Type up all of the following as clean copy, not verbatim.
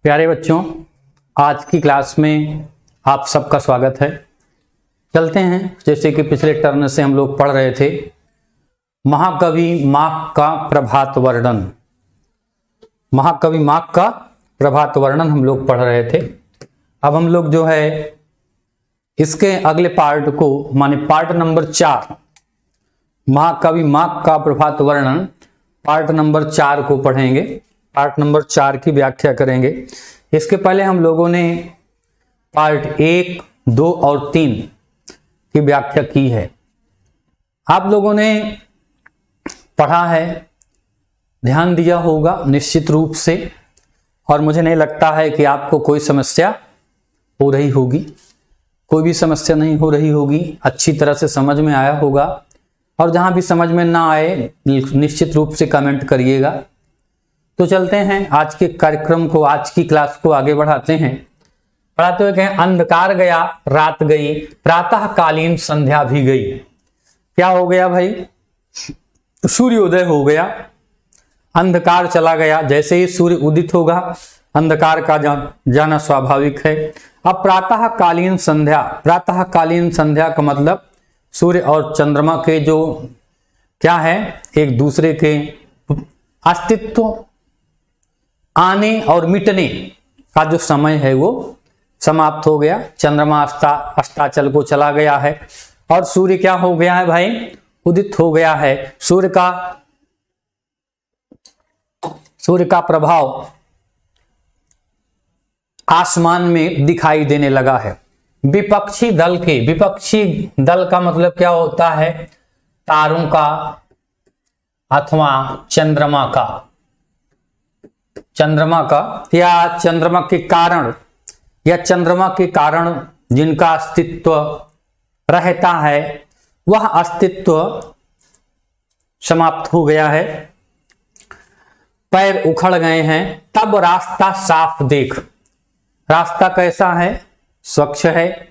प्यारे बच्चों, आज की क्लास में आप सबका स्वागत है। चलते हैं, जैसे कि पिछले टर्न से हम लोग पढ़ रहे थे महाकवि मार्क का प्रभात वर्णन। महाकवि मार्क का प्रभात वर्णन हम लोग पढ़ रहे थे। अब हम लोग जो है इसके अगले पार्ट को माने पार्ट नंबर 4 महाकवि मार्क का प्रभात वर्णन पार्ट नंबर 4 को पढ़ेंगे। पार्ट नंबर 4 की व्याख्या करेंगे। इसके पहले हम लोगों ने पार्ट 1, 2 और 3 की व्याख्या की है। आप लोगों ने पढ़ा है, ध्यान दिया होगा निश्चित रूप से, और मुझे नहीं लगता है कि आपको कोई समस्या हो रही होगी। कोई भी समस्या नहीं हो रही होगी, अच्छी तरह से समझ में आया होगा। और जहां भी समझ में ना आए निश्चित रूप से कमेंट करिएगा। तो चलते हैं आज के कार्यक्रम को, आज की क्लास को आगे बढ़ाते हैं। पढ़ाते हुए कहें, अंधकार गया, रात गई, प्रातःकालीन संध्या भी गई। क्या हो गया भाई? सूर्योदय हो गया, अंधकार चला गया। जैसे ही सूर्य उदित होगा अंधकार का जाना स्वाभाविक है। अब प्रातःकालीन संध्या, प्रातःकालीन संध्या का मतलब सूर्य और चंद्रमा के जो क्या है, एक दूसरे के अस्तित्व आने और मिटने का जो समय है वो समाप्त हो गया। चंद्रमा अस्ताचल को चला गया है और सूर्य क्या हो गया है भाई? उदित हो गया है। सूर्य का प्रभाव आसमान में दिखाई देने लगा है। विपक्षी दल का मतलब क्या होता है? तारों का अथवा चंद्रमा का या चंद्रमा के कारण जिनका अस्तित्व रहता है वह अस्तित्व समाप्त हो गया है। पैर उखड़ गए हैं। तब रास्ता साफ देख। रास्ता कैसा है? स्वच्छ है।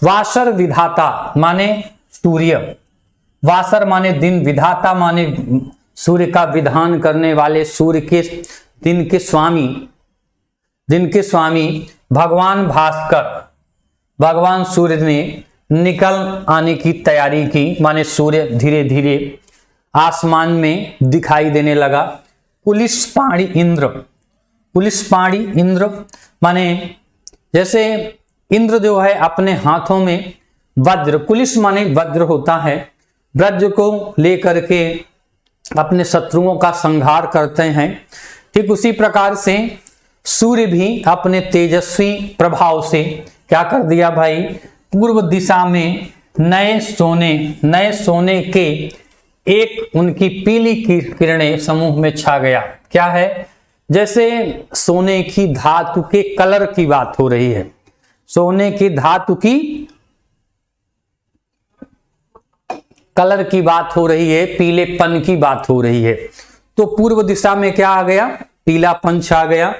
वासर विधाता माने सूर्य, वासर माने दिन, विधाता माने सूर्य का विधान करने वाले, सूर्य के दिन के स्वामी भगवान भास्कर, भगवान सूर्य ने निकल आने की तैयारी की। माने सूर्य धीरे धीरे आसमान में दिखाई देने लगा। पुलिस पाणी इंद्र माने जैसे इंद्र जो है अपने हाथों में वज्र, कुलिस माने वज्र होता है, वज्र को लेकर के अपने शत्रुओं का संहार करते हैं। ठीक उसी प्रकार से सूर्य भी अपने तेजस्वी प्रभाव से क्या कर दिया भाई? पूर्व दिशा में नए सोने के एक उनकी पीली किरणें समूह में छा गया। क्या है? जैसे सोने की धातु के कलर की बात हो रही है, सोने की धातु की कलर की बात हो रही है, पीलेपन की बात हो रही है। तो पूर्व दिशा में क्या आ गया? पीलापन छा गया।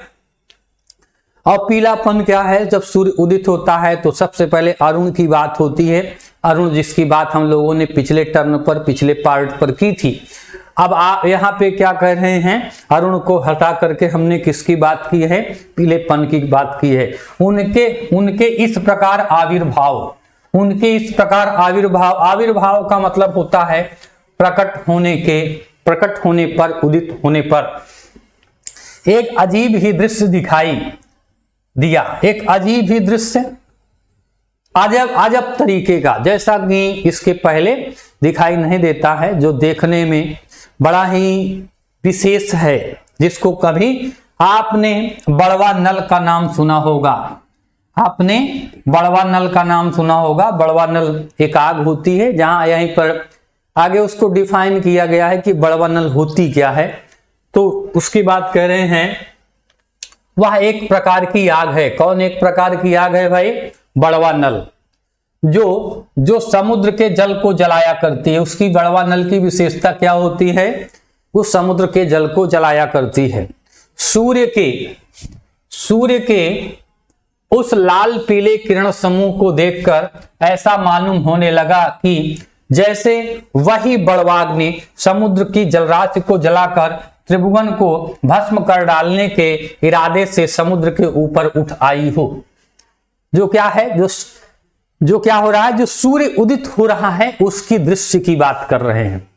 और पीलापन क्या है? जब सूर्य उदित होता है तो सबसे पहले अरुण की बात होती है। अरुण जिसकी बात हम लोगों ने पिछले टर्न पर, पिछले पार्ट पर की थी। अब यहाँ पे क्या कह रहे हैं? अरुण को हटा करके हमने किसकी बात की है? पीलेपन की बात की है। उनके इस प्रकार आविर्भाव का मतलब होता है प्रकट होने पर, उदित होने पर एक अजीब ही दृश्य दिखाई दिया। एक अजीब ही दृश्य, अजब तरीके का, जैसा कि इसके पहले दिखाई नहीं देता है, जो देखने में बड़ा ही विशेष है, जिसको कभी आपने बड़वा नल का नाम सुना होगा। आपने बड़वा नल का नाम सुना होगा। बड़वा नल एक आग होती है, जहां यहीं पर आगे उसको डिफाइन किया गया है कि बड़वा नल होती क्या है। तो उसकी बात कह रहे हैं, वह एक प्रकार की आग है। कौन एक प्रकार की आग है भाई? बड़वा नल, जो समुद्र के जल को जलाया करती है। उसकी बड़वा नल की विशेषता क्या होती है? वो समुद्र के जल को जलाया करती है। सूर्य के उस लाल पीले किरण समूह को देखकर ऐसा मालूम होने लगा कि जैसे वही बड़वाग्नि समुद्र की जलराशि को जलाकर त्रिभुवन को भस्म कर डालने के इरादे से समुद्र के ऊपर उठ आई हो। जो क्या है, जो क्या हो रहा है, जो सूर्य उदित हो रहा है उसकी दृश्य की बात कर रहे हैं।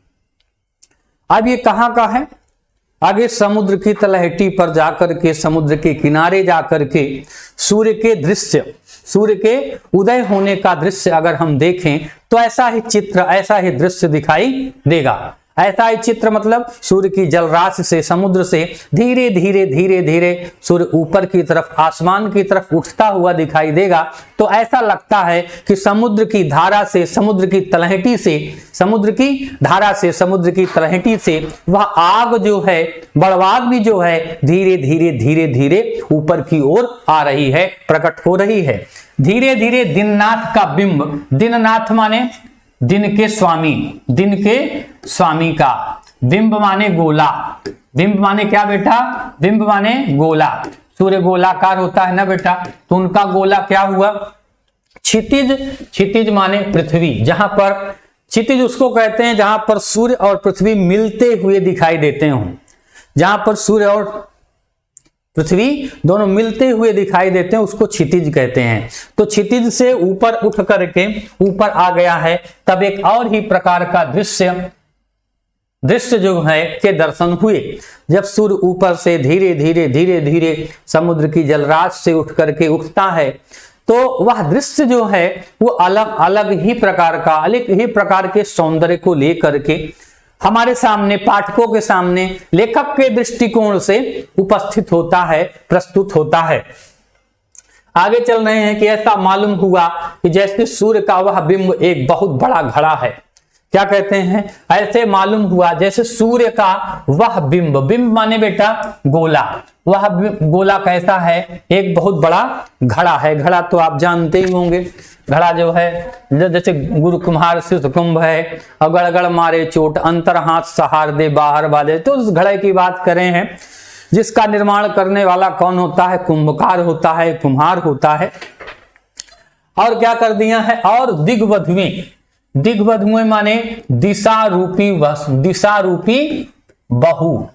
अब ये कहां का है, आगे समुद्र की तलहटी पर जाकर के, समुद्र के किनारे जाकर के सूर्य के दृश्य, सूर्य के उदय होने का दृश्य अगर हम देखें तो ऐसा ही चित्र, ऐसा ही दृश्य दिखाई देगा। ऐसा ही चित्र मतलब सूर्य की जलराशि से, समुद्र से धीरे धीरे धीरे धीरे सूर्य ऊपर की तरफ, आसमान की तरफ उठता हुआ दिखाई देगा। तो ऐसा लगता है कि समुद्र की धारा से, समुद्र की तलहटी से, समुद्र की धारा से, समुद्र की तलहटी से वह आग जो है, बड़वाग भी जो है धीरे धीरे धीरे धीरे ऊपर की ओर आ रही है, प्रकट हो रही है। धीरे धीरे दीननाथ का बिंब, दीननाथ माने दिन के स्वामी, दिन के स्वामी का, बिंब माने गोला, बिंब माने क्या बेटा, बिंब माने गोला। सूर्य गोलाकार होता है ना बेटा, तो उनका गोला क्या हुआ, क्षितिज, क्षितिज माने पृथ्वी, जहां पर क्षितिज उसको कहते हैं जहां पर सूर्य और पृथ्वी मिलते हुए दिखाई देते हों, जहां पर सूर्य और पृथ्वी दोनों मिलते हुए दिखाई देते हैं उसको क्षितिज कहते हैं। तो क्षितिज से ऊपर उठ करके ऊपर आ गया है, तब एक और ही प्रकार का दृश्य जो है के दर्शन हुए। जब सूर्य ऊपर से धीरे धीरे धीरे धीरे समुद्र की जलराशि से उठ करके उठता है तो वह दृश्य जो है वो अलग अलग ही प्रकार का, अलग ही प्रकार के सौंदर्य को लेकर के हमारे सामने, पाठकों के सामने लेखक के दृष्टिकोण से उपस्थित होता है, प्रस्तुत होता है। आगे चल रहे हैं कि ऐसा मालूम हुआ कि जैसे सूर्य का वह बिंब एक बहुत बड़ा घड़ा है। क्या कहते हैं, ऐसे मालूम हुआ जैसे सूर्य का वह बिंब, बिंब माने बेटा गोला, वह गोला कैसा है, एक बहुत बड़ा घड़ा है। घड़ा तो आप जानते ही होंगे, घड़ा जो है जैसे गुरु कुम्हार शिष्ट कुंभ है, अगड़ मारे चोट अंतर हाथ सहार दे बाहर बाजे, तो उस घड़े की बात करें हैं जिसका निर्माण करने वाला कौन होता है, कुंभकार होता है, कुम्हार होता है। और क्या कर दिया है, और दिग्वधुएं, दिग्वधुएं माने दिशा रूपी वस्तु, दिशा रूपी बहू,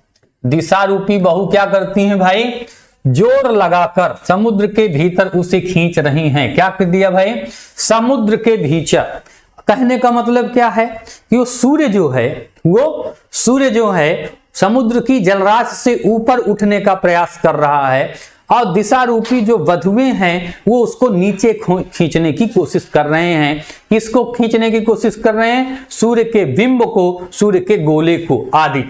दिशा रूपी बहू क्या करती हैं भाई, जोर लगाकर समुद्र के भीतर उसे खींच रही हैं। क्या कर दिया भाई, समुद्र के भीतर। कहने का मतलब क्या है कि वो सूर्य जो है, वो सूर्य जो है समुद्र की जलराशि से ऊपर उठने का प्रयास कर रहा है और दिशा रूपी जो वधुएं हैं वो उसको नीचे खींचने की कोशिश कर रहे हैं। किसको खींचने की कोशिश कर रहे हैं, सूर्य के बिंब को, सूर्य के गोले को आदि।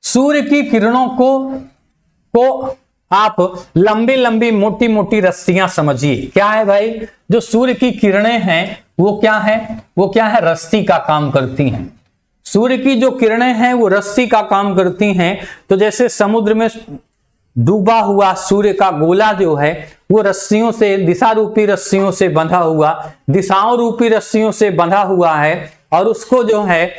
सूर्य की किरणों को आप लंबी लंबी मोटी मोटी रस्सियां समझिए। क्या है भाई, जो सूर्य की किरणें हैं वो क्या है, वो क्या है, रस्सी का काम करती हैं। सूर्य की जो किरणें हैं वो रस्सी का काम करती हैं। तो जैसे समुद्र में डूबा हुआ सूर्य का गोला जो है वो रस्सियों से, दिशा रूपी रस्सियों से बंधा हुआ, दिशाओं रूपी रस्सियों से बंधा हुआ है, और उसको जो है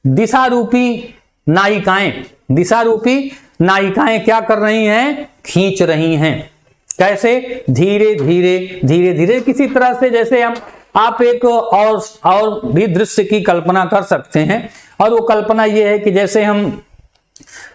दिशा रूपी नायिकाएं, दिशा रूपी नायिकाएं क्या कर रही हैं, खींच रही हैं। कैसे, धीरे धीरे धीरे धीरे, किसी तरह से जैसे आप एक और भी दृश्य की कल्पना कर सकते हैं। और वो कल्पना ये है कि जैसे हम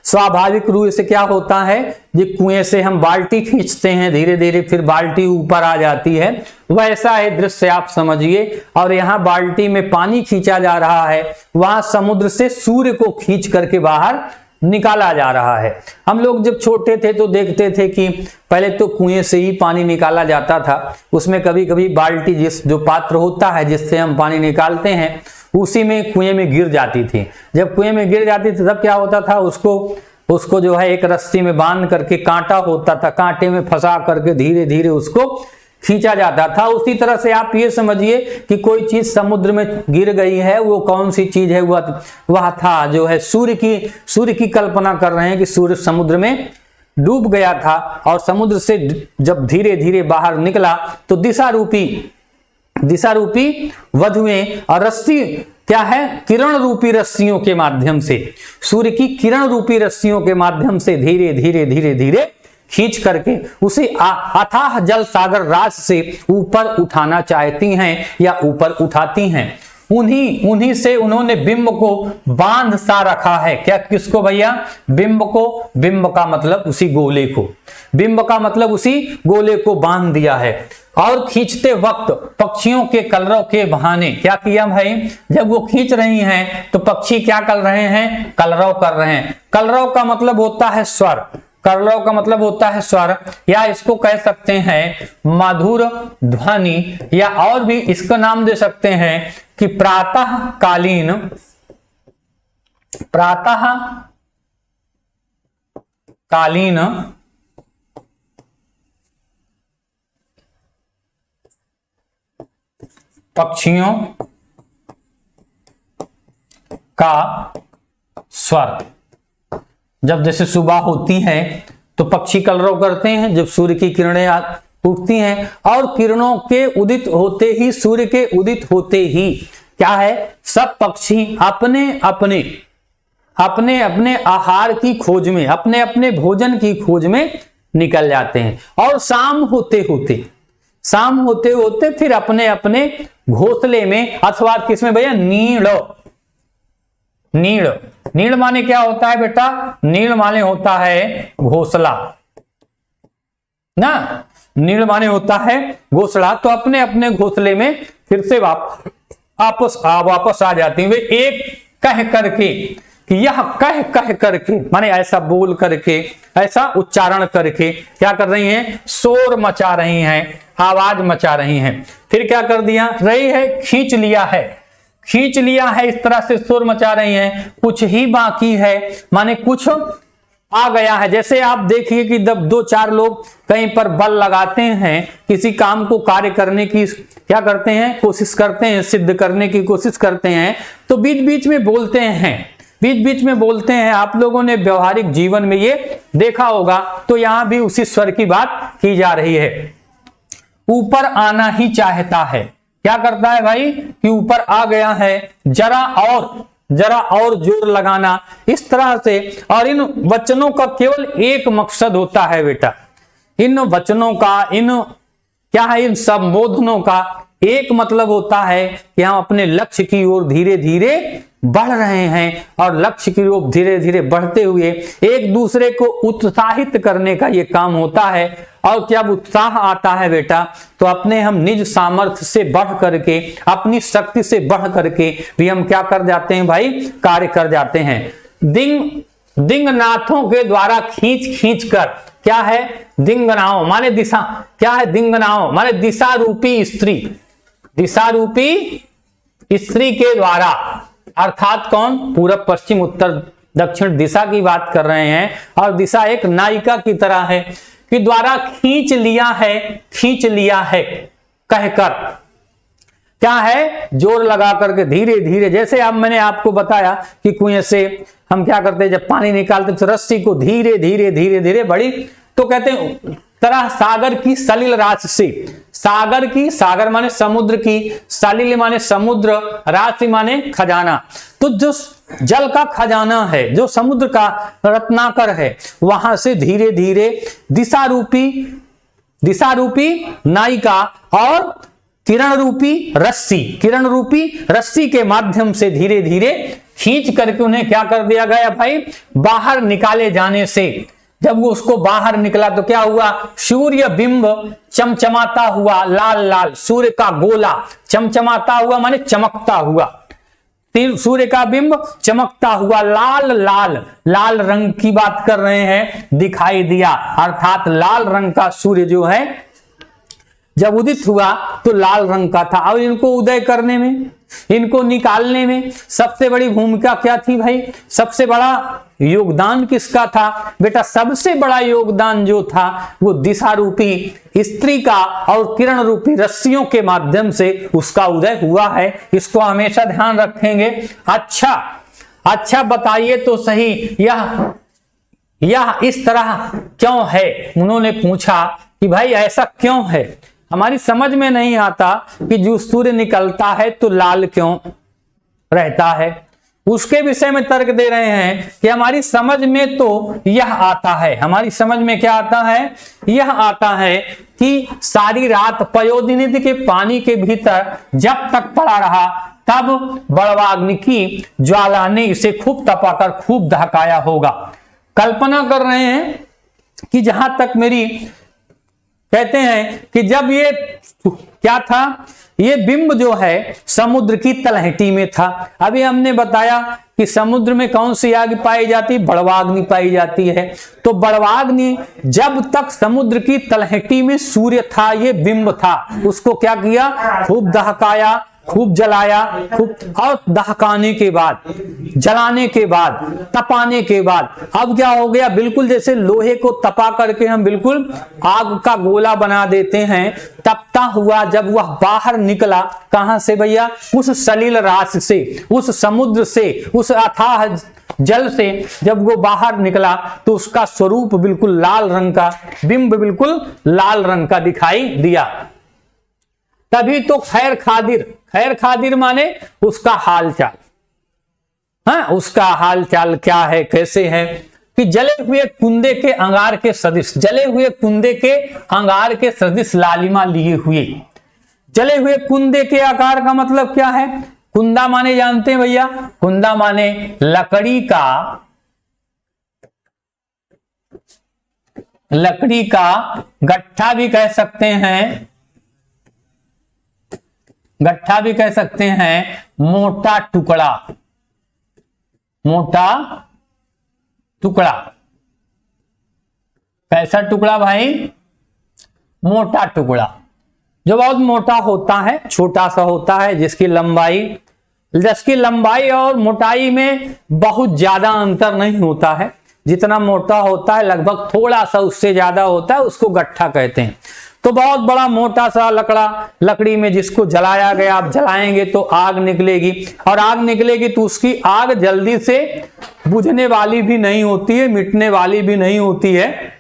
स्वाभाविक रूप से क्या होता है, जो कुएं से हम बाल्टी खींचते हैं धीरे धीरे, फिर बाल्टी ऊपर आ जाती है, वैसा है दृश्य आप समझिए। और यहाँ बाल्टी में पानी खींचा जा रहा है, वहां समुद्र से सूर्य को खींच करके बाहर निकाला जा रहा है। हम लोग जब छोटे थे तो देखते थे कि पहले तो कुएं से ही पानी निकाला जाता था, उसमें कभी कभी बाल्टी, जो पात्र होता है जिससे हम पानी निकालते हैं, उसी में कुएं में गिर जाती थी। जब कुएं में गिर जाती थी तब क्या होता था, उसको जो है एक रस्सी में बांध करके, कांटा होता था, कांटे में फंसा करके धीरे धीरे उसको खींचा जाता था। उसी तरह से आप ये समझिए कि कोई चीज समुद्र में गिर गई है, वो कौन सी चीज है, वह था जो है सूर्य की कल्पना कर रहे हैं कि सूर्य समुद्र में डूब गया था और समुद्र से जब धीरे धीरे बाहर निकला तो दिशा रूपी वधुएं और रस्सी क्या है, किरण रूपी रस्सियों के माध्यम से, सूर्य की किरण रूपी रस्सियों के माध्यम से धीरे धीरे धीरे धीरे खींच करके उसे अथाह जल सागर राज से ऊपर उठाना चाहती हैं या ऊपर उठाती हैं। उन्हीं से उन्होंने बिंब को बांध सा रखा है। क्या, किसको भैया? बिंब को। बिंब का मतलब उसी गोले को, बिंब का मतलब उसी गोले को बांध दिया है। और खींचते वक्त पक्षियों के कलरव के बहाने क्या किया भाई? जब वो खींच रही हैं तो पक्षी क्या कर रहे हैं? कलरव कर रहे हैं। कलरव का मतलब होता है स्वर, कलरव का मतलब होता है स्वर, या इसको कह सकते हैं मधुर ध्वनि, या और भी इसका नाम दे सकते हैं कि प्रातः कालीन पक्षियों का स्वर। जब जैसे सुबह होती है तो पक्षी कलरव करते हैं, जब सूर्य की किरणें उठती हैं, और किरणों के उदित होते ही, सूर्य के उदित होते ही क्या है? सब पक्षी अपने अपने आहार की खोज में, अपने अपने भोजन की खोज में निकल जाते हैं। और शाम होते होते फिर अपने अपने घोंसले में, अथवा किसमें भैया? नीड़ माने क्या होता है बेटा? नीड़ माने होता है घोंसला ना, नीड़ माने होता है घोंसला। तो अपने अपने घोंसले में फिर से वापस आ जाती हैं वे, एक कह करके कि यह कह करके माने ऐसा बोल करके, ऐसा उच्चारण करके क्या कर रही हैं? शोर मचा रही हैं, आवाज मचा रही हैं। फिर क्या कर दिया? रही है खींच लिया है, इस तरह से शोर मचा रही हैं। कुछ ही बाकी है माने कुछ आ गया है। जैसे आप देखिए कि जब 2-4 लोग कहीं पर बल लगाते हैं, किसी काम को कार्य करने की क्या करते हैं? कोशिश करते हैं, सिद्ध करने की कोशिश करते हैं, तो बीच बीच में बोलते हैं। आप लोगों ने व्यवहारिक जीवन में ये देखा होगा। तो यहां भी उसी स्वर की बात की जा रही है। ऊपर आना ही चाहता है, क्या करता है भाई? कि ऊपर आ गया है, जरा और जोर लगाना, इस तरह से। और इन वचनों का केवल एक मकसद होता है बेटा, इन वचनों का, इन संबोधनों का एक मतलब होता है कि हम अपने लक्ष्य की ओर धीरे धीरे बढ़ रहे हैं, और लक्ष्य की ओर धीरे धीरे बढ़ते हुए एक दूसरे को उत्साहित करने का ये काम होता है। और जब उत्साह आता है बेटा, तो अपने हम निज सामर्थ्य से बढ़ करके, अपनी शक्ति से बढ़ करके भी हम क्या कर जाते हैं भाई? कार्य कर जाते हैं। दिंगनाथों के द्वारा खींच कर, क्या है? दिंगनाओं माने दिशा, क्या है? दिंगनाओं माने दिशा रूपी स्त्री के द्वारा, अर्थात कौन? पूरब पश्चिम उत्तर दक्षिण दिशा की बात कर रहे हैं। और दिशा एक नायिका की तरह है कि द्वारा खींच लिया है कहकर, क्या है? जोर लगा करके धीरे धीरे। जैसे अब मैंने आपको बताया कि कुएं से हम क्या करते हैं, जब पानी निकालते तो रस्सी को धीरे धीरे बड़ी, तो कहते हैं तरह सागर की सलिल राशि से, सागर माने समुद्र की, सलिल माने समुद्र, राशि माने खजाना। तो जो जल का खजाना है, जो समुद्र का रत्नाकर है, वहां से धीरे धीरे दिशा रूपी नायिका और किरण रूपी रस्सी के माध्यम से धीरे धीरे खींच करके उन्हें क्या कर दिया गया भाई? बाहर निकाले जाने से। जब वो उसको बाहर निकला तो क्या हुआ? सूर्य बिंब चमचमाता हुआ, लाल, सूर्य का गोला चमचमाता हुआ माने चमकता हुआ, सूर्य का बिंब चमकता हुआ लाल रंग की बात कर रहे हैं, दिखाई दिया। अर्थात लाल रंग का सूर्य जो है जब उदित हुआ तो लाल रंग का था। और इनको उदय करने में, इनको निकालने में सबसे बड़ी भूमिका क्या थी भाई? सबसे बड़ा योगदान किसका था बेटा? सबसे बड़ा योगदान जो था वो दिशा रूपी स्त्री का और किरण रूपी रस्सियों के माध्यम से उसका उदय हुआ है। इसको हमेशा ध्यान रखेंगे। अच्छा बताइए तो सही, यह इस तरह क्यों है? उन्होंने पूछा कि भाई ऐसा क्यों है? हमारी समझ में नहीं आता कि जो सूर्य निकलता है तो लाल क्यों रहता है। उसके विषय में तर्क दे रहे हैं कि हमारी समझ में तो यह आता है, हमारी समझ में क्या आता है? यह आता है कि सारी रात पयोदिनी के पानी के भीतर जब तक पड़ा रहा तब बड़वाग्नि की ज्वाला ने इसे खूब तपाकर खूब दहकाया होगा। कल्पना कर रहे हैं कि जहां तक मेरी कहते हैं कि जब ये क्या था, ये बिंब जो है समुद्र की तलहटी में था। अभी हमने बताया कि समुद्र में कौन सी आग पाई जाती, बड़वाग्नि पाई जाती है। तो बड़वाग्नि जब तक समुद्र की तलहटी में सूर्य था, ये बिंब था, उसको क्या किया, खूब दहकाया, खूब जलाया, खूब, और दहकाने के बाद, जलाने के बाद, तपाने के बाद अब क्या हो गया, बिल्कुल जैसे लोहे को तपा करके हम बिल्कुल आग का गोला बना देते हैं, तपता हुआ जब वह बाहर निकला, कहां से भैया, उस सलिल राशि से, उस समुद्र से, उस अथाह जल से जब वो बाहर निकला तो उसका स्वरूप बिल्कुल लाल रंग का, बिंब बिल्कुल लाल रंग का दिखाई दिया। तभी तो खैर खादिर, खैर खादिर माने उसका हालचाल, हाँ, उसका हालचाल क्या है, कैसे है, कि जले हुए कुंदे के अंगार के सदृश, जले हुए कुंदे के अंगार के सदृश लालिमा लिए हुए। जले हुए कुंदे के आकार का मतलब क्या है, कुंदा माने जानते हैं भैया, कुंदा माने लकड़ी का गट्ठा भी कह सकते हैं, गट्ठा भी कह सकते हैं, मोटा टुकड़ा, मोटा टुकड़ा, कैसा टुकड़ा भाई, मोटा टुकड़ा, जो बहुत मोटा होता है, छोटा सा होता है, जिसकी लंबाई और मोटाई में बहुत ज्यादा अंतर नहीं होता है, जितना मोटा होता है लगभग थोड़ा सा उससे ज्यादा होता है, उसको गट्ठा कहते हैं। तो बहुत बड़ा मोटा सा लकड़ी में जिसको जलाया गया, आप जलाएंगे तो आग निकलेगी, और आग निकलेगी तो उसकी आग जल्दी से बुझने वाली भी नहीं होती है, मिटने वाली भी नहीं होती है,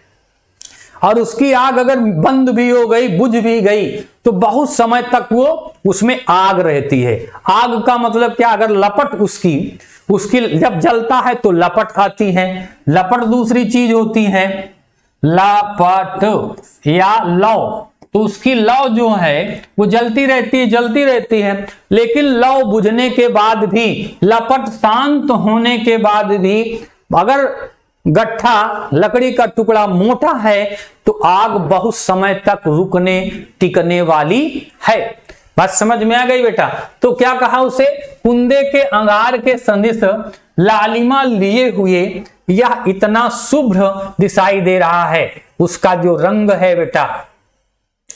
और उसकी आग अगर बंद भी हो गई, बुझ भी गई, तो बहुत समय तक वो उसमें आग रहती है। आग का मतलब क्या, अगर लपट उसकी जब जलता है तो लपट आती है। लपट दूसरी चीज होती है, लपट या लौ, तो उसकी लौ जो है वो जलती रहती है, लेकिन लौ बुझने के बाद भी, लपट शांत होने के बाद भी, अगर गट्ठा लकड़ी का टुकड़ा मोटा है तो आग बहुत समय तक रुकने टिकने वाली है। बात समझ में आ गई बेटा। तो क्या कहा उसे, कुंदे के अंगार के सदृश लालिमा लिए हुए यह इतना शुभ्र दिखाई दे रहा है। उसका जो रंग है बेटा,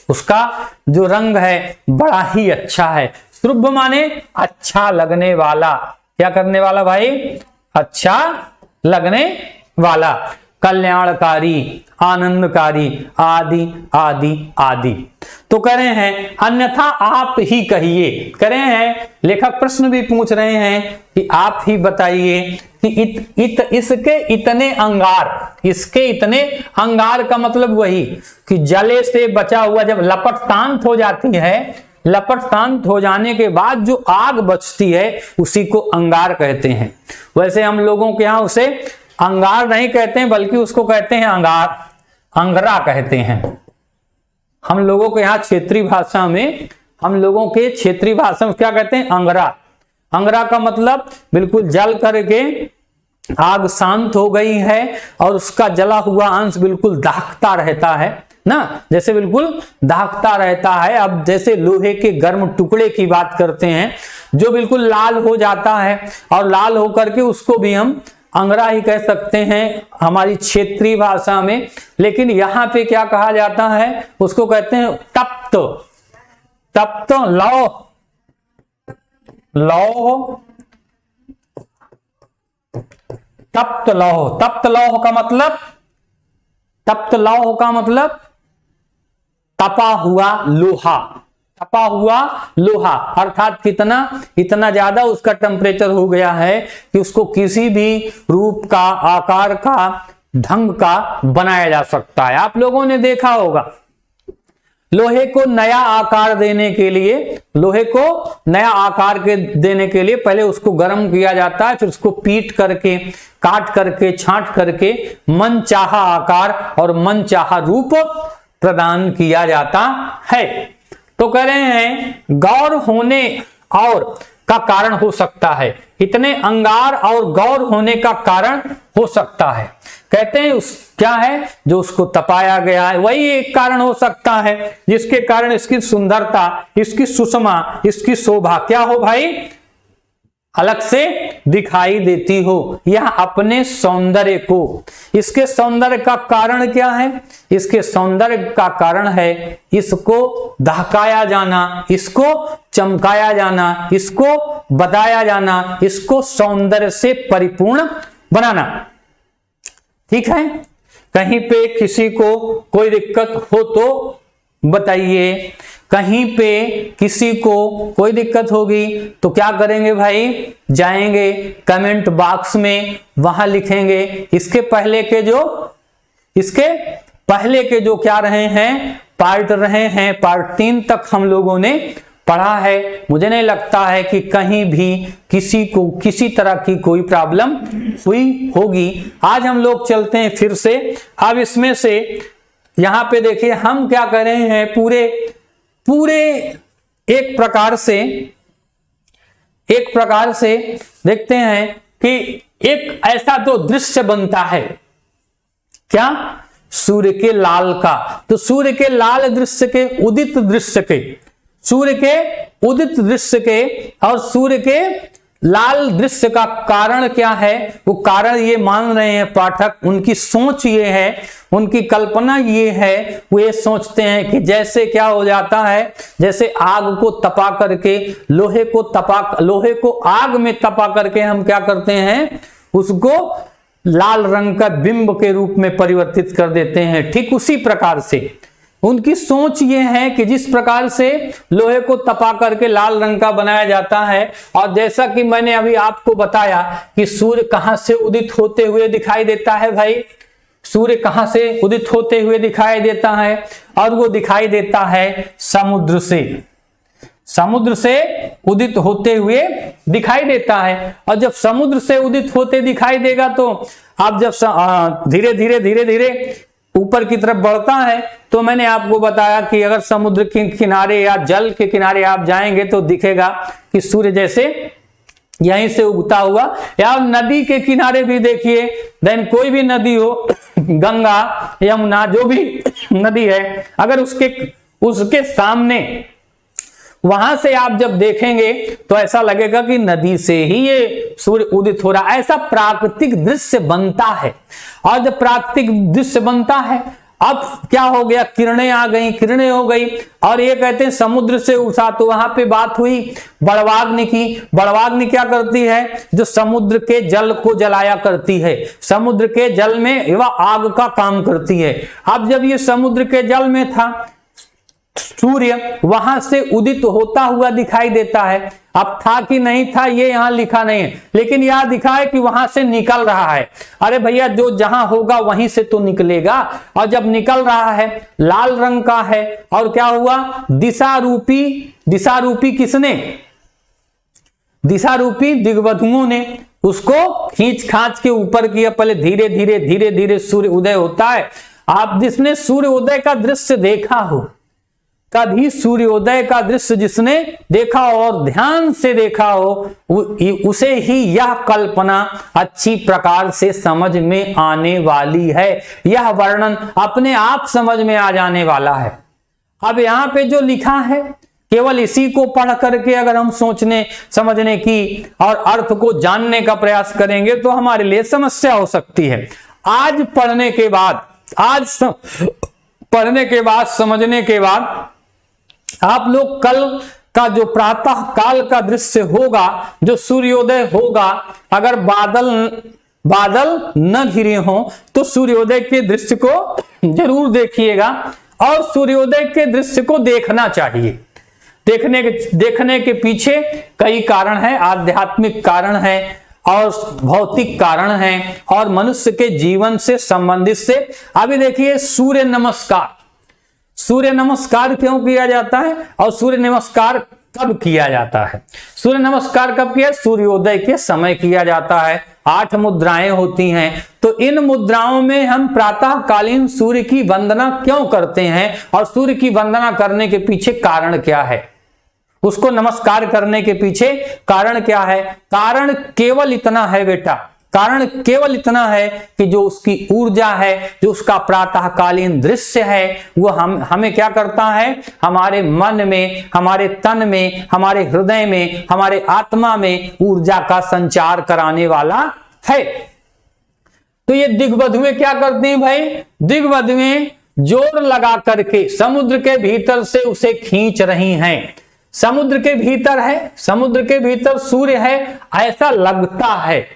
उसका जो रंग है बड़ा ही अच्छा है। शुभ माने अच्छा लगने वाला, क्या करने वाला भाई, अच्छा लगने वाला, कल्याणकारी, आनंदकारी, आदि आदि आदि। तो कह रहे हैं अन्यथा आप ही कहिए, कह रहे हैं लेखक प्रश्न भी पूछ रहे हैं कि आप ही बताइए कि इसके इतने अंगार, इसके इतने अंगार का मतलब वही कि जले से बचा हुआ, जब लपट शांत हो जाती है, लपट शांत हो जाने के बाद जो आग बचती है उसी को अंगार कहते हैं। वैसे हम लोगों के यहाँ उसे अंगार नहीं कहते हैं, बल्कि उसको कहते हैं अंगार, अंगरा कहते हैं। हम लोगों के यहाँ क्षेत्रीय भाषा में, हम लोगों के क्षेत्रीय भाषा में क्या कहते हैं, अंगरा। अंगरा का मतलब बिल्कुल जल करके आग शांत हो गई है और उसका जला हुआ अंश बिल्कुल दाहकता रहता है ना, जैसे बिल्कुल दाहकता रहता है। अब जैसे लोहे के गर्म टुकड़े की बात करते हैं जो बिल्कुल लाल हो जाता है, और लाल होकर के उसको भी हम अंगरा ही कह सकते हैं हमारी क्षेत्रीय भाषा में। लेकिन यहाँ पे क्या कहा जाता है, उसको कहते हैं तप्त, तप्त लौह, लौह, तप्त लौह। तप्त लौह का मतलब, तप्त लौह का मतलब तपा हुआ लोहा, तपा हुआ लोहा, अर्थात कितना, इतना ज्यादा उसका टेम्परेचर हो गया है कि उसको किसी भी रूप का, आकार का, ढंग का बनाया जा सकता है। आप लोगों ने देखा होगा लोहे को नया आकार देने के लिए, लोहे को नया आकार के देने के लिए पहले उसको गर्म किया जाता है, फिर उसको पीट करके, काट करके, छांट करके मनचाहा आकार और मनचाहा रूप प्रदान किया जाता है। तो कह रहे हैं गौर होने और का कारण हो सकता है, इतने अंगार और गौर होने का कारण हो सकता है। कहते हैं उस क्या है जो उसको तपाया गया है, वही एक कारण हो सकता है जिसके कारण इसकी सुंदरता, इसकी सुषमा, इसकी शोभा क्या हो भाई, अलग से दिखाई देती हो। यह अपने सौंदर्य को, इसके सौंदर्य का कारण क्या है, इसके सौंदर्य का कारण है इसको दहकाया जाना, इसको चमकाया जाना, इसको बताया जाना, इसको सौंदर्य से परिपूर्ण बनाना। ठीक है, कहीं पे किसी को कोई दिक्कत हो तो बताइए, कहीं पे किसी को कोई दिक्कत होगी तो क्या करेंगे भाई, जाएंगे कमेंट बॉक्स में, वहां लिखेंगे। इसके पहले के जो क्या रहे हैं पार्ट रहे हैं, पार्ट 3 तक हम लोगों ने पढ़ा है। मुझे नहीं लगता है कि कहीं भी किसी को किसी तरह की कोई प्रॉब्लम हुई होगी। आज हम लोग चलते हैं फिर से। अब इसमें से यहां पे देखिए हम क्या कर रहे हैं, पूरे एक प्रकार से देखते हैं कि एक ऐसा तो दृश्य बनता है, क्या, सूर्य के लाल का। तो सूर्य के लाल दृश्य के, उदित दृश्य के, सूर्य के उदित दृश्य के और सूर्य के लाल दृश्य का कारण क्या है, वो कारण ये मान रहे हैं पाठक, उनकी सोच ये है, उनकी कल्पना ये है, वो ये सोचते हैं कि जैसे क्या हो जाता है, जैसे आग को तपा करके, लोहे को आग में तपा करके हम क्या करते हैं, उसको लाल रंग का बिंब के रूप में परिवर्तित कर देते हैं। ठीक उसी प्रकार से उनकी सोच ये है कि जिस प्रकार से लोहे को तपा करके लाल रंग का बनाया जाता है, और जैसा कि मैंने अभी आपको बताया कि सूर्य कहां से उदित होते हुए दिखाई देता है भाई, सूर्य कहां से उदित होते हुए दिखाई देता है, और वो दिखाई देता है समुद्र से उदित होते हुए दिखाई देता है। और जब समुद्र से उदित होते दिखाई देगा तो आप जब धीरे धीरे ऊपर की तरफ बढ़ता है, तो मैंने आपको बताया कि अगर समुद्र के किनारे या जल के किनारे आप जाएंगे तो दिखेगा कि सूर्य जैसे यहीं से उगता हुआ, या नदी के किनारे भी देखिए, देन कोई भी नदी हो, गंगा, यमुना, जो भी नदी है, अगर उसके सामने वहां से आप जब देखेंगे तो ऐसा लगेगा कि नदी से ही ये सूर्य उदित हो रहा है। ऐसा प्राकृतिक दृश्य बनता है। और जब प्राकृतिक दृश्य बनता है, अब क्या हो गया, किरणें आ गई, किरणें हो गई, और ये कहते हैं समुद्र से उठा। तो वहां पे बात हुई बड़वाग्नि की। बड़वाग्नि क्या करती है, जो समुद्र के जल को जलाया करती है, समुद्र के जल में वह आग का काम करती है। अब जब ये समुद्र के जल में था, सूर्य वहां से उदित होता हुआ दिखाई देता है। अब था कि नहीं था ये यहां लिखा नहीं है, लेकिन यह दिखा है कि वहां से निकल रहा है। अरे भैया, जो जहां होगा वहीं से तो निकलेगा। और जब निकल रहा है, लाल रंग का है, और क्या हुआ, दिशा रूपी किसने, दिशा रूपी दिग्वधुओं ने उसको खींच खांच के ऊपर किया। पहले धीरे धीरे सूर्य उदय होता है। आप जिसने सूर्य उदय का दृश्य देखा हो, कभी सूर्योदय का दृश्य जिसने देखा और ध्यान से देखा हो, उसे ही यह कल्पना अच्छी प्रकार से समझ में आने वाली है। यह वर्णन अपने आप समझ में आ जाने वाला है। अब यहाँ पे जो लिखा है, केवल इसी को पढ़ करके अगर हम सोचने समझने की और अर्थ को जानने का प्रयास करेंगे तो हमारे लिए समस्या हो सकती है। आज पढ़ने के बाद समझने के बाद आप लोग कल का जो प्रातः काल का दृश्य होगा, जो सूर्योदय होगा, अगर बादल न घिरे हो तो सूर्योदय के दृश्य को जरूर देखिएगा। और सूर्योदय के दृश्य को देखना चाहिए। देखने के पीछे कई कारण है, आध्यात्मिक कारण है और भौतिक कारण है और मनुष्य के जीवन से संबंधित से। अभी देखिए, सूर्य नमस्कार क्यों किया जाता है और सूर्य नमस्कार कब किया जाता है? सूर्य नमस्कार कब किया? सूर्योदय के समय किया जाता है। 8 मुद्राएं होती हैं, तो इन मुद्राओं में हम प्रातःकालीन सूर्य की वंदना क्यों करते हैं और सूर्य की वंदना करने के पीछे कारण क्या है, उसको नमस्कार करने के पीछे कारण क्या है? कारण केवल इतना है बेटा, कारण केवल इतना है कि जो उसकी ऊर्जा है, जो उसका प्रातःकालीन दृश्य है, वो हमें क्या करता है? हमारे मन में, हमारे तन में, हमारे हृदय में, हमारे आत्मा में ऊर्जा का संचार कराने वाला है। तो ये दिग्वधुएं क्या करती हैं भाई? दिग्वधुएं जोर लगा करके समुद्र के भीतर से उसे खींच रही हैं। समुद्र के भीतर है, समुद्र के भीतर सूर्य है, ऐसा लगता है,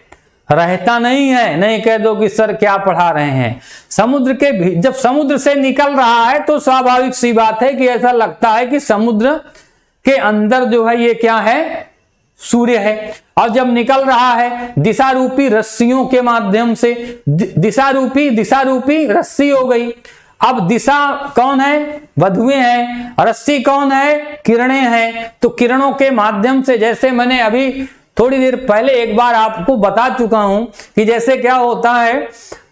रहता नहीं है। नहीं कह दो कि सर क्या पढ़ा रहे हैं। समुद्र के जब समुद्र से निकल रहा है तो स्वाभाविक सी बात है कि ऐसा लगता है कि समुद्र के अंदर जो है ये क्या है? सूर्य है। और जब निकल रहा है दिशा रूपी रस्सियों के माध्यम से, दिशा रूपी रस्सी हो गई। अब दिशा कौन है? वधुएं हैं। रस्सी कौन है? किरणें हैं। तो किरणों के माध्यम से, जैसे मैंने अभी थोड़ी देर पहले एक बार आपको बता चुका हूं कि जैसे क्या होता है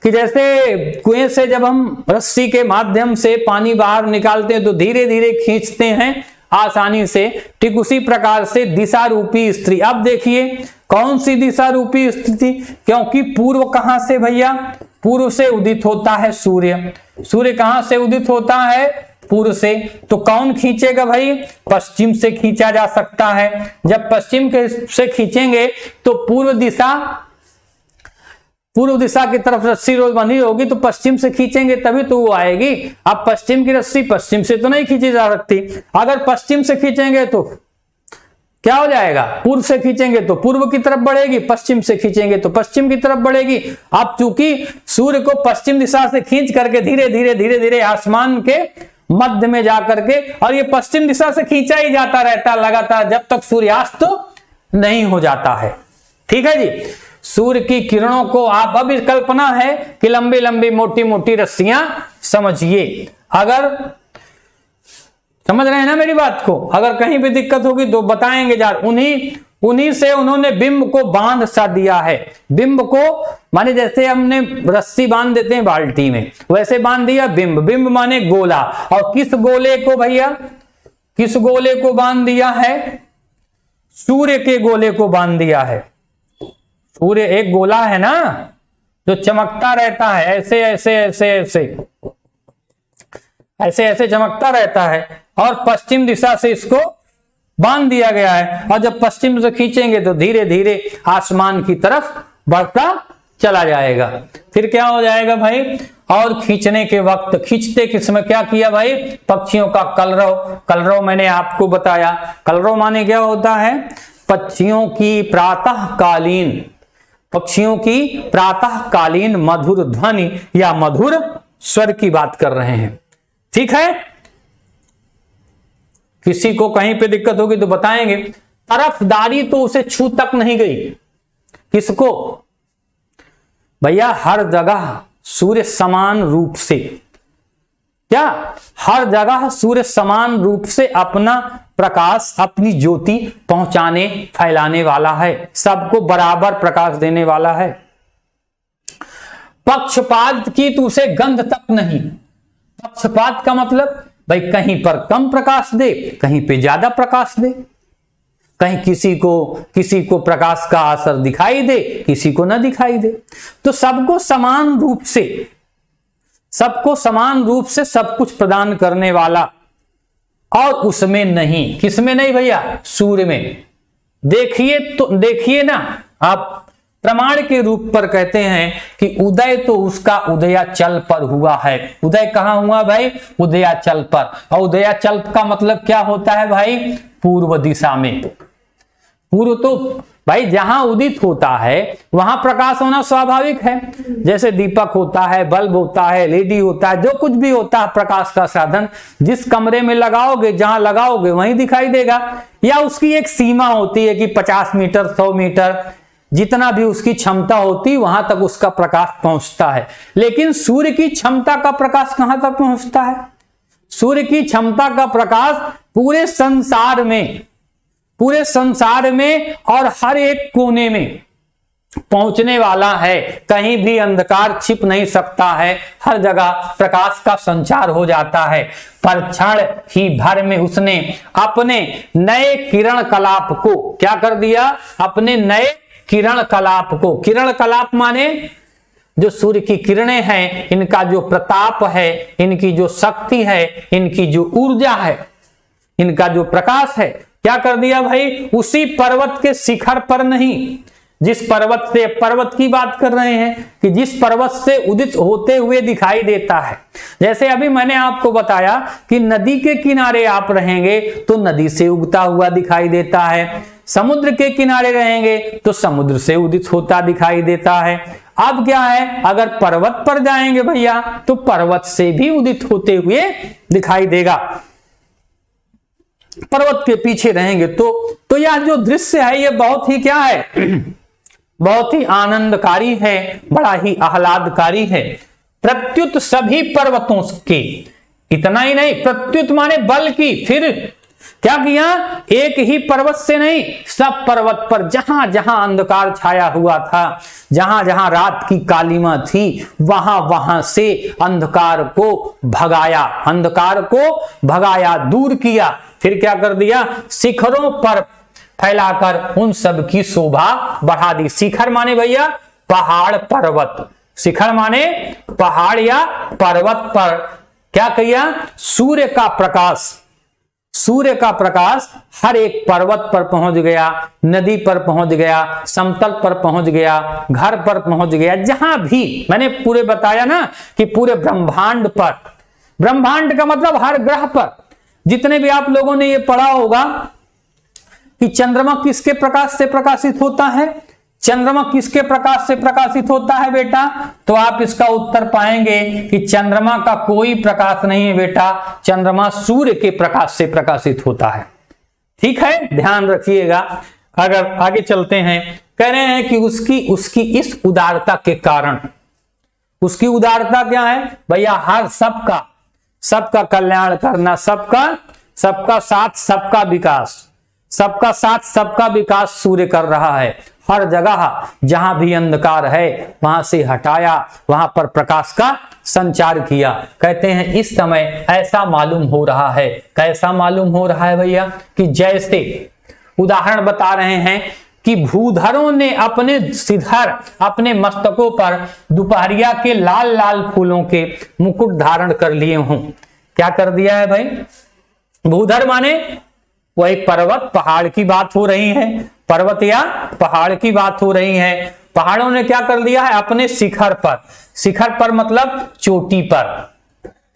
कि जैसे कुएं से जब हम रस्सी के माध्यम से पानी बाहर निकालते हैं तो धीरे धीरे खींचते हैं आसानी से, ठीक उसी प्रकार से दिशा रूपी स्त्री। अब देखिए कौन सी दिशा रूपी स्त्री? क्योंकि पूर्व कहां से भैया? पूर्व से उदित होता है सूर्य। सूर्य कहां से उदित होता है? पूर्व से। तो कौन खींचेगा भाई? पश्चिम से खींचा जा सकता है। जब पश्चिम से खींचेंगे तो पूर्व दिशा की तरफ रस्सी रोज बंधी होगी तो पश्चिम से खींचेंगे तभी तो वो आएगी। अब पश्चिम की रस्सी पश्चिम से तो नहीं खींची जा सकती। अगर पश्चिम से खींचेंगे तो क्या हो जाएगा? पूर्व से खींचेंगे तो पूर्व की तरफ बढ़ेगी, पश्चिम से खींचेंगे तो पश्चिम की तरफ बढ़ेगी। अब चूंकि सूर्य को पश्चिम दिशा से खींच करके धीरे धीरे आसमान के मध्य में जाकर के, और ये पश्चिम दिशा से खींचा ही जाता रहता लगातार जब तक सूर्यास्त नहीं हो जाता है। ठीक है जी। सूर्य की किरणों को आप अभी कल्पना है कि लंबी लंबी मोटी मोटी रस्सियां समझिए। अगर समझ रहे हैं ना मेरी बात को? अगर कहीं भी दिक्कत होगी तो बताएंगे यार। उन्हीं से उन्होंने बिंब को बांध सा दिया है। बिंब को माने जैसे हमने रस्सी बांध देते हैं बाल्टी में, वैसे बांध दिया बिंब। बिंब माने गोला। और किस गोले को भैया? किस गोले को बांध दिया है? सूर्य के गोले को बांध दिया है। सूर्य एक गोला है ना जो चमकता रहता है, ऐसे ऐसे ऐसे ऐसे ऐसे ऐसे चमकता रहता है, और पश्चिम दिशा से इसको बांध दिया गया है। और जब पश्चिम से खींचेंगे तो धीरे धीरे आसमान की तरफ बढ़ता चला जाएगा। फिर क्या हो जाएगा भाई? और खींचने के वक्त, खींचते किस में क्या किया भाई? पक्षियों का कलरव। कलरव मैंने आपको बताया। कलरव माने क्या होता है? पक्षियों की प्रातःकालीन मधुर ध्वनि या मधुर स्वर की बात कर रहे हैं। ठीक है। किसी को कहीं पे दिक्कत होगी तो बताएंगे। तरफदारी तो उसे छू तक नहीं गई। किसको भैया? हर जगह सूर्य समान रूप से, क्या हर जगह सूर्य समान रूप से अपना प्रकाश, अपनी ज्योति पहुंचाने, फैलाने वाला है। सबको बराबर प्रकाश देने वाला है। पक्षपात की तो उसे गंध तक नहीं। पक्षपात का मतलब भाई कहीं पर कम प्रकाश दे, कहीं पे ज्यादा प्रकाश दे, कहीं किसी को प्रकाश का असर दिखाई दे, किसी को न दिखाई दे। तो सबको समान रूप से सब कुछ प्रदान करने वाला। और उसमें नहीं, किसमें नहीं भैया? सूर्य में। देखिए ना आप, प्रमाण के रूप पर कहते हैं कि उदय तो उसका उदयाचल पर हुआ है। उदय कहां हुआ भाई? उदयाचल पर। और उदयाचल का मतलब क्या होता है भाई? पूर्व दिशा में। पूर्व तो भाई जहां उदित होता है वहां प्रकाश होना स्वाभाविक है। जैसे दीपक होता है, बल्ब होता है, लेडी होता है, जो कुछ भी होता है प्रकाश का साधन, जिस कमरे में लगाओगे, जहां लगाओगे वहीं दिखाई देगा। या उसकी एक सीमा होती है कि 50 मीटर, 100 मीटर, जितना भी उसकी क्षमता होती वहां तक उसका प्रकाश पहुंचता है। लेकिन सूर्य की क्षमता का प्रकाश कहां तक पहुंचता है? सूर्य की क्षमता का प्रकाश पूरे संसार में और हर एक कोने में, पहुंचने वाला है, कहीं भी अंधकार छिप नहीं सकता है, हर जगह प्रकाश का संचार हो जाता है। पर क्षण ही भर में उसने अपने नए किरण कलाप को क्या कर दिया, अपने नए किरण कलाप को, किरण कलाप माने जो सूर्य की किरणें हैं, इनका जो प्रताप है, इनकी जो शक्ति है, इनकी जो ऊर्जा है, इनका जो प्रकाश है, क्या कर दिया भाई, उसी पर्वत के शिखर पर नहीं, जिस पर्वत से, पर्वत की बात कर रहे हैं कि जिस पर्वत से उदित होते हुए दिखाई देता है। जैसे अभी मैंने आपको बताया कि नदी के किनारे आप रहेंगे तो नदी से उगता हुआ दिखाई देता है, समुद्र के किनारे रहेंगे तो समुद्र से उदित होता दिखाई देता है। अब क्या है, अगर पर्वत पर जाएंगे भैया तो पर्वत से भी उदित होते हुए दिखाई देगा, पर्वत के पीछे रहेंगे तो यह जो दृश्य है ये बहुत ही क्या है, बहुत ही आनंदकारी है, बड़ा ही आह्लादकारी है। प्रत्युत सभी पर्वतों के, इतना ही नहीं, प्रत्युत माने बल्कि फिर क्या किया, एक ही पर्वत से नहीं, सब पर्वत पर जहां जहां अंधकार छाया हुआ था, जहां जहां रात की कालिमा थी, वहां वहां से अंधकार को भगाया, अंधकार को भगाया, दूर किया। फिर क्या कर दिया, शिखरों पर फैलाकर उन सब की शोभा बढ़ा दी। शिखर माने भैया पहाड़ पर्वत, शिखर माने पहाड़ या पर्वत पर क्या किया, सूर्य का प्रकाश, सूर्य का प्रकाश हर एक पर्वत पर पहुंच गया, नदी पर पहुंच गया, समतल पर पहुंच गया, घर पर पहुंच गया, जहां भी, मैंने पूरे बताया ना कि पूरे ब्रह्मांड पर, ब्रह्मांड का मतलब हर ग्रह पर, जितने भी आप लोगों ने ये पढ़ा होगा कि चंद्रमा किसके प्रकाश से प्रकाशित होता है, चंद्रमा किसके प्रकाश से प्रकाशित होता है बेटा, तो आप इसका उत्तर पाएंगे कि चंद्रमा का कोई प्रकाश नहीं है बेटा, चंद्रमा सूर्य के प्रकाश से प्रकाशित होता है। ठीक है, ध्यान रखिएगा। अगर आगे चलते हैं, कह रहे हैं कि उसकी इस उदारता के कारण, उसकी उदारता क्या है भैया, हर सबका कल्याण करना, सबका साथ सबका विकास, सबका साथ सबका विकास सूर्य कर रहा है। हर जगह जहां भी अंधकार है वहां से हटाया, वहां पर प्रकाश का संचार किया। कहते हैं इस समय ऐसा मालूम हो रहा है, कैसा मालूम हो रहा है भैया, कि जैसे उदाहरण बता रहे हैं कि भूधरों ने अपने सिधर, अपने मस्तकों पर दोपहरिया के लाल लाल फूलों के मुकुट धारण कर लिए हों। क्या कर दिया है भाई, भूधर माने वही पर्वत पहाड़ की बात हो रही है, पर्वत या पहाड़ की बात हो रही है। पहाड़ों ने क्या कर लिया है, अपने शिखर पर, शिखर पर मतलब चोटी पर,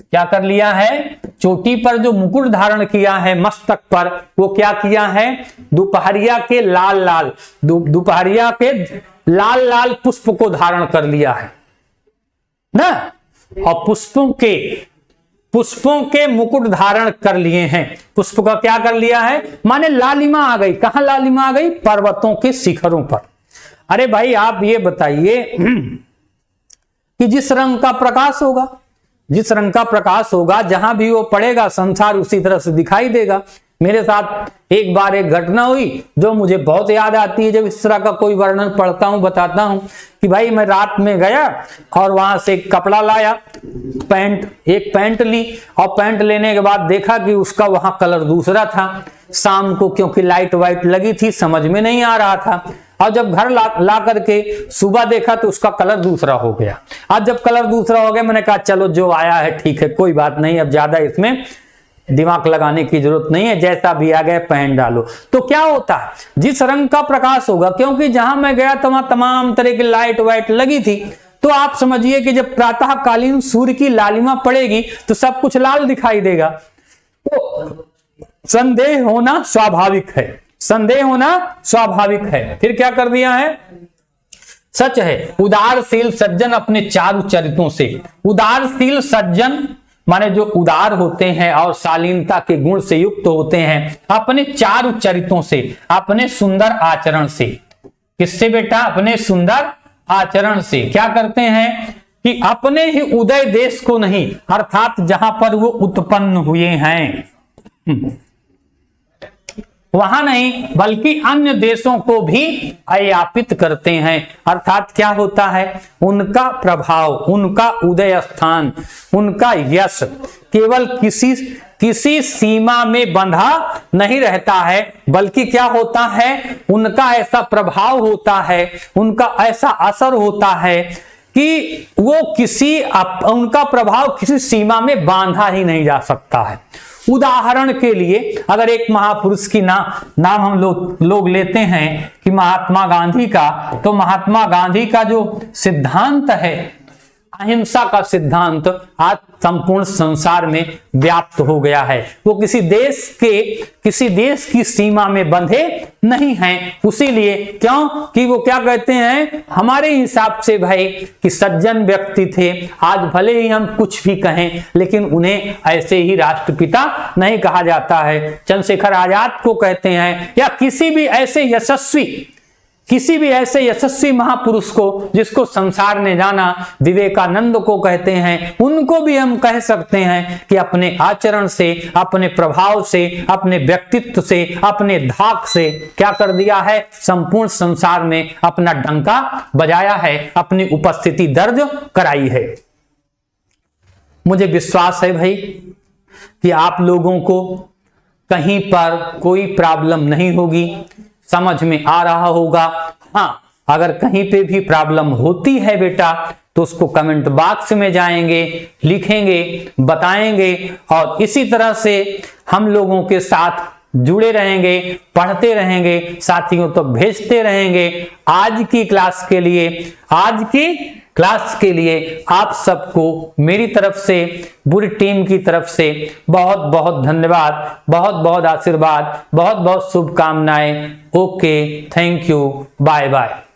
क्या कर लिया है, चोटी पर जो मुकुट धारण किया है मस्तक पर, वो क्या किया है, दोपहरिया के लाल लाल, दोपहरिया के लाल लाल पुष्प को धारण कर लिया है ना, और पुष्पों के मुकुट धारण कर लिए हैं। पुष्प का क्या कर लिया है, माने लालिमा आ गई, कहां लालिमा आ गई, पर्वतों के शिखरों पर। अरे भाई आप ये बताइए कि जिस रंग का प्रकाश होगा, जिस रंग का प्रकाश होगा, जहां भी वो पड़ेगा संसार उसी तरह से दिखाई देगा। मेरे साथ एक बार एक घटना हुई जो मुझे बहुत याद आती है, जब इस तरह का कोई वर्णन पढ़ता हूं, बताता हूं कि भाई मैं रात में गया और वहां से कपड़ा लाया, एक पैंट ली, और पैंट लेने के बाद देखा कि उसका वहां कलर दूसरा था। शाम को क्योंकि लाइट वाइट लगी थी समझ में नहीं आ रहा था, और जब घर ला करके सुबह देखा तो उसका कलर दूसरा हो गया। आज जब कलर दूसरा हो गया मैंने कहा चलो जो आया है ठीक है, कोई बात नहीं, अब ज्यादा इसमें दिमाग लगाने की जरूरत नहीं है, जैसा भी आ गया पहन डालो। तो क्या होता है, जिस रंग का प्रकाश होगा, क्योंकि जहां मैं गया तो वहां तमाम तरह की लाइट वाइट लगी थी, तो आप समझिए कि जब प्रातःकालीन सूर्य की लालिमा पड़ेगी तो सब कुछ लाल दिखाई देगा। तो संदेह होना स्वाभाविक है, संदेह होना स्वाभाविक है। फिर क्या कर दिया है, सच है उदारशील सज्जन अपने चारु चरित्रों से, उदारशील सज्जन माने जो उदार होते हैं और शालीनता के गुण से युक्त होते हैं, अपने चारु चरित्रों से, अपने सुंदर आचरण से। किससे बेटा, अपने सुंदर आचरण से। क्या करते हैं कि अपने ही उदय देश को नहीं, अर्थात जहां पर वो उत्पन्न हुए हैं, वहां नहीं बल्कि अन्य देशों को भी आयापित करते हैं। अर्थात क्या होता है, उनका प्रभाव, उनका उदय स्थान, उनका यश केवल किसी सीमा में बंधा नहीं रहता है, बल्कि क्या होता है, उनका ऐसा प्रभाव होता है, उनका ऐसा असर होता है कि वो उनका प्रभाव किसी सीमा में बांधा ही नहीं जा सकता है। उदाहरण के लिए अगर एक महापुरुष की नाम हम लोग लेते हैं कि महात्मा गांधी का, तो महात्मा गांधी का जो सिद्धांत है, अहिंसा का सिद्धांत, आज संपूर्ण संसार में व्याप्त हो गया है। वो किसी देश की सीमा में बंधे नहीं हैं। उसीलिए क्यों कि वो क्या कहते हैं, हमारे हिसाब से भाई कि सज्जन व्यक्ति थे, आज भले ही हम कुछ भी कहें लेकिन उन्हें ऐसे ही राष्ट्रपिता नहीं कहा जाता है। चंद्रशेखर आजाद को कहते हैं, या किसी भी ऐसे यशस्वी महापुरुष को जिसको संसार ने जाना, विवेकानंद को कहते हैं, उनको भी हम कह सकते हैं कि अपने आचरण से, अपने प्रभाव से, अपने व्यक्तित्व से, अपने धाक से क्या कर दिया है, संपूर्ण संसार में अपना डंका बजाया है, अपनी उपस्थिति दर्ज कराई है। मुझे विश्वास है भाई कि आप लोगों को कहीं पर कोई प्रॉब्लम नहीं होगी, समझ में आ रहा होगा। हाँ, अगर कहीं पे भी प्रॉब्लम होती है बेटा तो उसको कमेंट बॉक्स में जाएंगे, लिखेंगे, बताएंगे, और इसी तरह से हम लोगों के साथ जुड़े रहेंगे, पढ़ते रहेंगे, साथियों तो भेजते रहेंगे। आज की क्लास के लिए आप सबको मेरी तरफ से, पूरी टीम की तरफ से बहुत बहुत धन्यवाद, बहुत बहुत आशीर्वाद, बहुत बहुत शुभकामनाएं। Okay, thank you, bye bye.